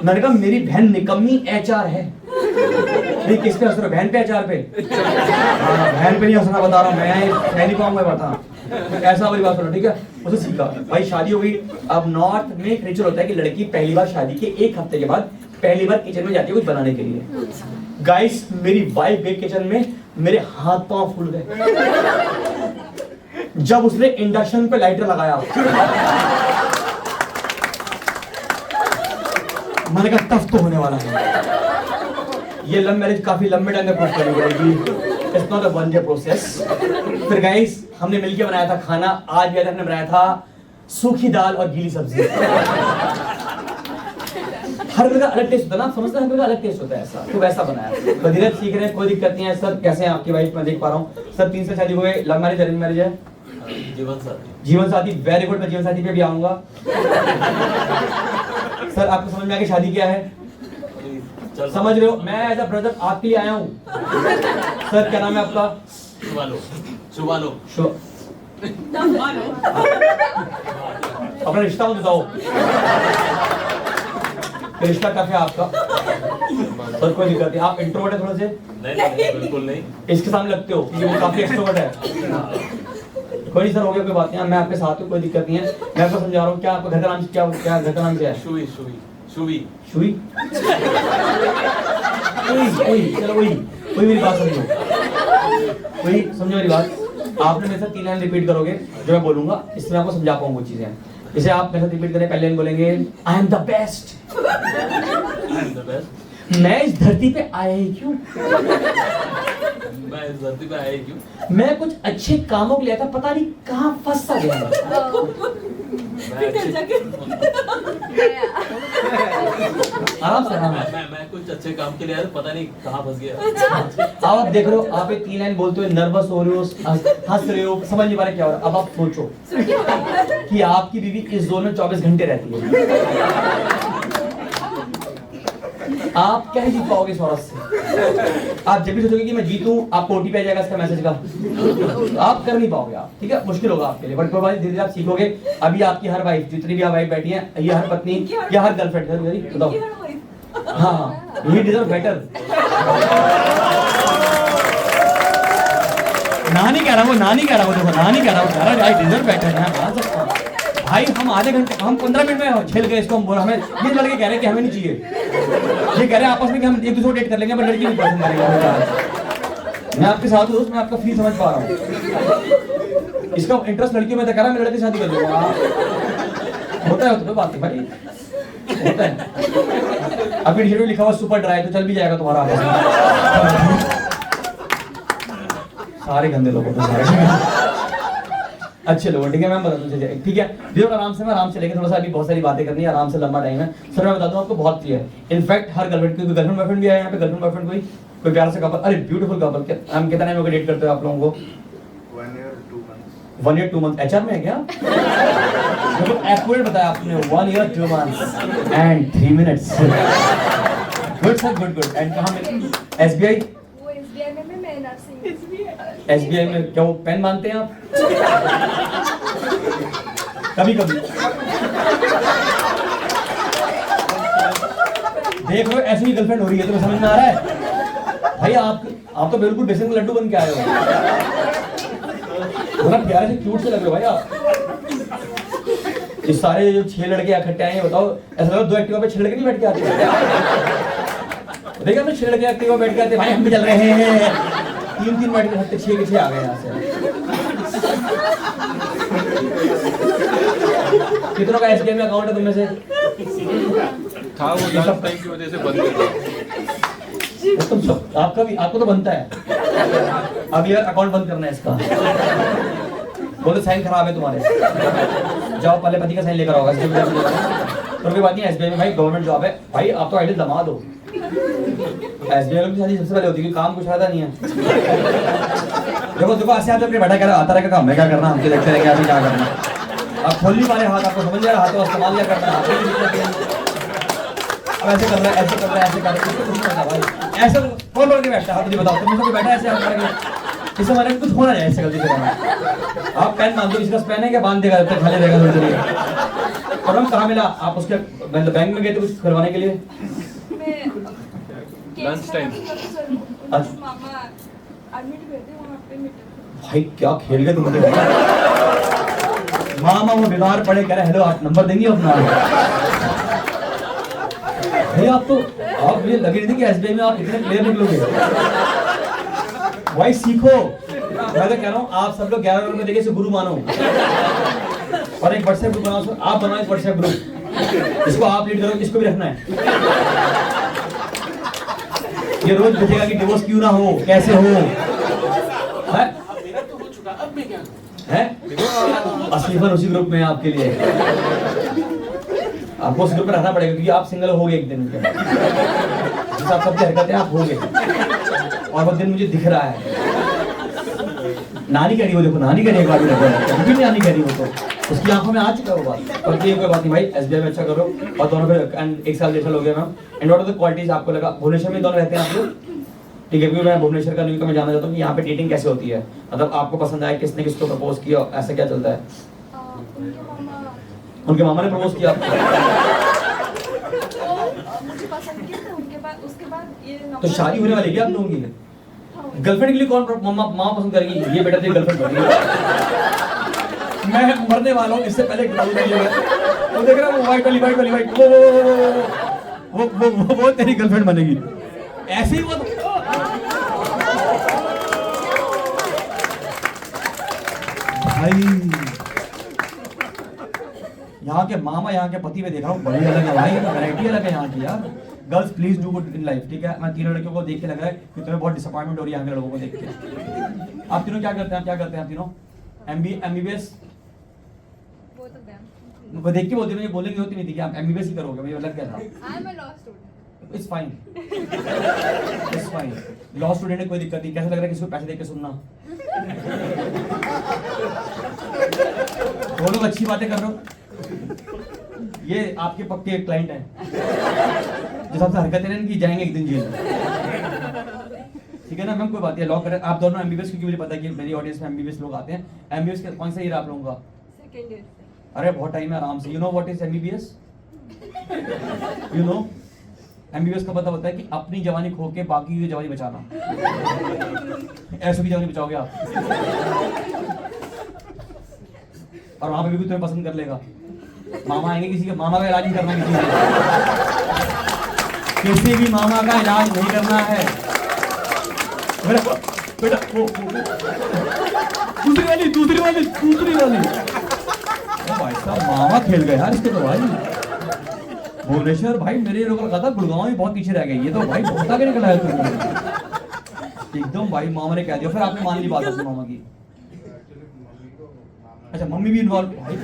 मैंने कहा मेरी बहन निकम्मी एचआर है। नहीं किस पे हंस रहे हो? बहन पे एचआर पे? हाँ बहन पे नहीं हंसना, बता रहा हूँ मैं नहीं पाऊंगा बता। ऐसा वाली बात करो ठीक है। उसे सीखा भाई, शादी हो गई। अब नॉर्थ में एक रिचुअल होता है कि लड़की पहली बार शादी के 1 हफ्ते के बाद पहली बार किचन में जाती है कुछ बनाने के लिए। गाइस मेरी वाइफ गई किचन में, मेरे हाथ पांव फूल गए जब उसने इंडक्शन पे लाइटर लगाया। मैंने कहा टफ तो होने वाला है ये। लव मैरिज काफी लंबे टाइम में प्रूव करनी पड़ेगी। It's not a one day process. फिर गाइस हमने मिलके बनाया था खाना। आज भी हमने बनाया था सूखी दाल और गीली सब्जी। हर जगह अलग टेस्ट होता है ना, समझते हैं? हर जगह अलग टेस्ट होता है ऐसा, तो वैसा बनाया। बदीरत सीख रहे हैं, कोई दिक्कत नहीं है। सर कैसे हैं आपकी वाइफ? मैं देख पा रहा हूँ सर 3 साल शादी हो गए। लव मैरिज अरेंज मैरिज है? जीवन साथी। वेरी गुड, मैं जीवन साथी पे भी आऊंगा। सर आपको समझ में आ गया शादी क्या है? समझ रहे हो? मैं एज अ ब्रदर आपके लिए आया हूँ। सर क्या नाम है आपका? शुभालो। अपना रिश्ता बताओ, रिश्ता क्या है आपका? सर कोई दिक्कत नहीं। आप इंट्रोवर्ट है थोड़े से? नहीं बिल्कुल नहीं। इसके सामने लगते हो कि वो काफी एक्सट्रोवर्ट है। कोई नहीं सर, हो गया कोई बात नहीं, मैं आपके साथ हूँ, कोई दिक्कत नहीं है। मैं आपको समझा रहा हूँ। क्या आपका घर का नाम क्या घर का नाम क्या है? शुवी। चलो वही मेरी बात समझो, वही समझो मेरी बात। आपने मेरे साथ 3 लाइन रिपीट करोगे जो मैं बोलूंगा, इससे मैं आपको समझा पाऊंगा वो चीजें। जैसे आप मेरे साथ रिपीट करें, पहले लाइन बोलेंगे आई एम द बेस्ट। मैं इस धरती पे आया ही क्यों? मैं इस धरती पे आया ही क्यों? मैं कुछ अच्छे कामों के लिए था, पता नहीं कहाँ फंस सा गया। आराम से मैं कुछ अच्छे काम के लिए आया, पता नहीं कहाँ फंस गया। अब आप देख रहे हो, आप 3 लाइन बोलते हुए नर्वस हो रहे हो, हंस रहे हो, समझ नहीं पा रहे क्या हो रहा है। अब आप सोचो कि आपकी बीवी इस जोन में 24 घंटे रहती है, आप क्या जीत पाओगे इस औरत से? आप जब भी सोचोगे कि मैं जीतूं, आपको ओटीपी आ जाएगा इसका मैसेज का, आप कर नहीं पाओगे आप, ठीक है? मुश्किल होगा आपके लिए, बट कोई बात नहीं, धीरे धीरे आप सीखोगे। अभी आपकी हर वाइफ, जितनी भी वाइफ बैठी है, ये हर पत्नी या हर गर्लफ्रेंड है, बताओ। हाँ यही डिजर्व बेटर। ना नहीं कह रहा वो, ना नहीं कह रहा वो, देखो ना नहीं कह रहा वो, कह रहा आई डिजर्व बेटर है। मान सकता हूँ भाई, हम आधे घंटे, हम 15 मिनट में खेल गए इसको। हम बोला हमें, ये लड़के कह रहे हैं कि हमें नहीं चाहिए, ये कह रहे हैं आपस में कि हम एक दूसरे को डेट कर लेंगे, पर लड़की नहीं पसंद करेंगे। मैं आपके साथ हूँ, मैं आपका फील समझ पा रहा हूँ। इसका इंटरेस्ट लड़कियों में तो कह रहा मैं लड़के शादी कर लूंगा। होता है तो बात है भाई, होता है। अभी टी-शर्ट में लिखा हुआ सुपर ड्राई, तो चल भी जाएगा तुम्हारा। सारे गंदे लोगों को, सारे अच्छे लोग, ठीक है? मैं बता दूं, ठीक है? धीरे आराम से, मैं आराम से लेके, थोड़ा सा अभी बहुत सारी बातें करनी है, आराम से, लंबा टाइम है। सर मैं बता दूं आपको, बहुत क्लियर। इनफैक्ट हर गर्लफ्रेंड, क्योंकि गर्लफ्रेंड बॉयफ्रेंड भी आया यहाँ पे, गर्लफ्रेंड बॉयफ्रेंड कोई प्यारा सा कपल, अरे ब्यूटीफुल कपल, हम कितना टाइम डेट करते हो आप लोगों को? 1 ईयर 2 मंथ। एचआर में है क्या? देखो एक्यूरेट बताया आपने, 1 year 2 months and 3 minutes. Good sir, good. And कहाँ में? एसबीआई। एसबीआई में क्या वो पेन मानते हैं आप? कभी कभी देख लो, ऐसी ही गर्लफ्रेंड हो रही है, तुम्हें समझ में आ रहा है भाई? आप तो बिल्कुल बेसन का लड्डू बन के आए हो, बड़ा प्यारे से क्यूट से लग रहे हो भाई आप। इस सारे जो 6 लड़के इकट्ठे आए हैं, बताओ ऐसा लगा 2 एक्टिवा पे 6 लड़के नहीं बैठ के आते? देखा तो 6 लड़के एक्टिवा बैठ के आते, भाई हम भी चल रहे हैं। 3 बैठ के हफ्ते 6 के 6 आ गए यहाँ से। कितनों का एसबीआई में अकाउंट है तुम में से? था वो लास्ट टाइम की वजह से बंद कर दिया। तुम सब, आपका भी, आपको तो बनता है। अब यार अकाउंट बंद करना है इसका। बोले साइन खराब है तुम्हारे, जाओ पहले पति का साइन लेकर आओगे। तो कोई बात नहीं, एसबीआई में भाई गवर्नमेंट जॉब है भाई, आप तो आइडियल दमा दो। एसबीआई में शादी सबसे पहले होती है, काम कुछ फायदा नहीं है। देखो ऐसे अपने बैठा कर आता रहेगा, काम है क्या करना, हमके देखते रहेंगे अभी क्या करना। अब खोल नहीं पा रहे हाथ, आपको समझ जा रहा, हाथों इस्तेमाल क्या करना है। अब ऐसे कर रहा है, ऐसे कर रहा है, ऐसे कर रहा है, कुछ नहीं पता भाई। ऐसे कौन बोल के बैठा है? आप मुझे बताओ, तुम सब बैठा है ऐसे हाथ करके, इससे हमारे कुछ होना जाए ऐसे गलती से। आप पेन बांध दो, इसका पेन है क्या, बांध देगा, तब तक खाली रहेगा थोड़ी देर। और हम कहाँ मिला, आप उसके मतलब बैंक में गए थे कुछ करवाने के लिए? Lunch time. मामा एडमिट हुए थे वहाँ पे मीटिंग। भाई क्या खेल गए तुम लोग। मामा वो बीमार पड़े, कह रहे हेलो आप नंबर देंगे अपना? भाई आप तो, आप मुझे लगे नहीं कि एसबीआई में आप इतने प्लेयर निकलोगे। भाई सीखो, मैं तो कह रहा हूँ आप सब लोग 11 रुपए देके इसे गुरु मानो और एक व्हाट्सएप ग्रुप बनाओ, आप बनाओ एक व्हाट्सएप ग्रुप, इसको आप लीड करो, इसको भी रखना है। ये रोज पूछेगा कि डिवोर्स क्यों ना हो, कैसे हो, है? है? अस्लीफन उसी ग्रुप में है आपके लिए। आपको उस ग्रुप में रहना पड़ेगा क्योंकि आप सिंगल हो गए एक दिन के बाद। जिस आप सबकी हरकतें आप हो गए और वो दिन मुझे दिख रहा है। नानी कह रही हो, देखो नानी कह रही है, क्यों नानी कह रही हो, तो उसकी आंखों में आ चुका वो बात। पर ये कोई बात नहीं भाई, एसबीआई में अच्छा करो और दोनों पे एंड 1 साल 1.5 साल हो गया ma'am. And what are the qualities आपको लगा? भुवनेश्वर में दोनों रहते हैं आप लोग, ठीक है? क्योंकि मैं भुवनेश्वर का नहीं, तो मैं जानना चाहता हूँ कि यहाँ पे डेटिंग कैसे होती है, मतलब आपको पसंद आया, किसने किसको प्रपोज किया, ऐसा क्या चलता है? उनके मामा ने प्रपोज किया आपको? मुझे पसंद किया था, उनके बाद उसके बाद ये तो शादी होने वाली है क्या आप लोगों की? गर्लफ्रेंड के लिए कौन मामा पसंद करेगी? ये बेटा तेरी गर्लफ्रेंड बनेगी। मैं मरने वाला हूँ, इससे पहले वो देख रहा हूँ, वाइट वाली वो तेरी गर्लफ्रेंड बनेगी। ऐसे ही वो भाई यहाँ के मामा, यहाँ के पति में देख रहा हूँ, बड़ी अलग है भाई, वैरायटी अलग है यहाँ की यार। Girls please do good in life, ठीक है? मैं तीनों लड़कियों को देख के लग रहा है कि तुम्हें बहुत डिसअपॉइंटमेंट हो रही है यहाँ के लोगों को देख के। आप तीनों क्या करते हैं? क्या करते हैं आप तीनों? MBBS? वो देख के बोलते, मुझे बोलने की होती नहीं थी कि आप MBBS ही करोगे, मुझे लग गया था। I am a law student. It's fine, it's fine. Law student है, कोई दिक्कत नहीं। कैसा लग रहा है किसी को पैसे देके सुनना? वो लोग अच्छी बातें कर रहे हो, ये आपके पक्के क्लाइंट हैं जो सबसे हरकतें हैं इनकी, जाएंगे एक दिन जेल में, ठीक है ना मैम? कोई बात नहीं, लॉ करें आप दोनों MBBS, क्योंकि मुझे पता है कि मेरी ऑडियंस में MBBS लोग आते हैं। MBBS के कौन सा ईयर आप लोगों का? Second year. अरे बहुत टाइम है, आराम से। You know what is MBBS? You know MBBS का पता होता है कि अपनी जवानी खो के बाकी की जवानी बचाना। ऐसों की जवानी बचाओगे आप, और वहां पे भी तुम्हें पसंद कर लेगा। मामा आएंगे, किसी के मामा का इलाज नहीं करना, किसी भी मामा का इलाज नहीं करना है। बेटा दूसरी वाली भाई साहब, मामा खेल गए यार इसके तो भाई। भुवनेश्वर भाई मेरे लोगों का था, गुड़गांव में बहुत पीछे रह गए, ये तो भाई बहुत आगे निकला है तुमने एकदम भाई। मामा ने कह दिया, फिर आपने मान ली बात अपनी मामा की? अच्छा मम्मी भी इन्वॉल्व भाई,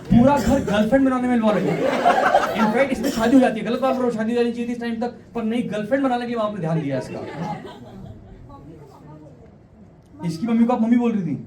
पूरा घर गर्लफ्रेंड बनाने में इन्वॉल्व है। इनफैक्ट इसमें शादी हो जाती है, गलत बात करो, शादी हो जानी चाहिए थी इस टाइम तक, पर नहीं, गर्लफ्रेंड बनाने के लिए आपने ध्यान दिया इसका। इसकी मम्मी को आप मम्मी बोल रही थी?